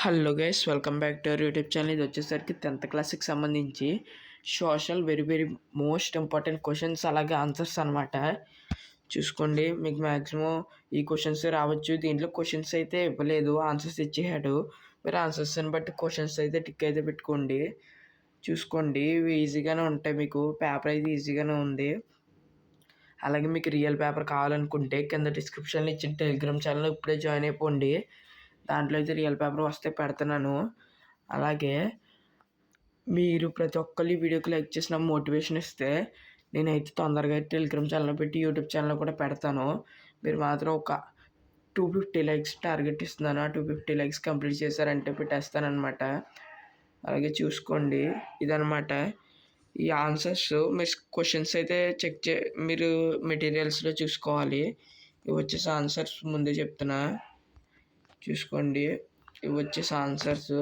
Hello guys, welcome back to our YouTube channel. ఇది వచ్చేసరికి 10th క్లాస్కి సంబంధించి social very most important questions అలాగే ఆన్సర్స్ అనమాట. చూసుకోండి, మీకు మ్యాక్సిమం ఈ క్వశ్చన్స్ రావచ్చు. దీంట్లో క్వశ్చన్స్ అయితే ఇవ్వలేదు, ఆన్సర్స్ ఇచ్చేసాడు. మీరు ఆన్సర్స్ని బట్టి క్వశ్చన్స్ అయితే టిక్ అయితే పెట్టుకోండి. చూసుకోండి, ఇవి ఈజీగానే ఉంటాయి. మీకు పేపర్ అయితే ఈజీగానే ఉంది. అలాగే మీకు రియల్ పేపర్ కావాలనుకుంటే కింద డిస్క్రిప్షన్లో ఇచ్చిన టెలిగ్రామ్ ఛానల్ ఇప్పుడే జాయిన్ అయిపోండి. దాంట్లో అయితే రియల్ పేపర్ వస్తే పెడుతున్నాను. అలాగే మీరు ప్రతి ఒక్కరు వీడియోకి లైక్ చేసిన మోటివేషన్ ఇస్తే నేనైతే తొందరగా టెలిగ్రామ్ ఛానల్ పెట్టి యూట్యూబ్ ఛానల్ కూడా పెడతాను. మీరు మాత్రం ఒక 250 లైక్స్ టార్గెట్ ఇస్తున్నాను. ఆ 250 లైక్స్ కంప్లీట్ చేశారంటే పెట్టేస్తానమాట. అలాగే చూసుకోండి, ఇదనమాట ఈ ఆన్సర్స్. మీరు క్వశ్చన్స్ అయితే మీరు మెటీరియల్స్లో చూసుకోవాలి. ఇవి వచ్చేసి ఆన్సర్స్ ముందే చెప్తున్నా. చూసుకోండి, ఇవి వచ్చేసి ఆన్సర్స్.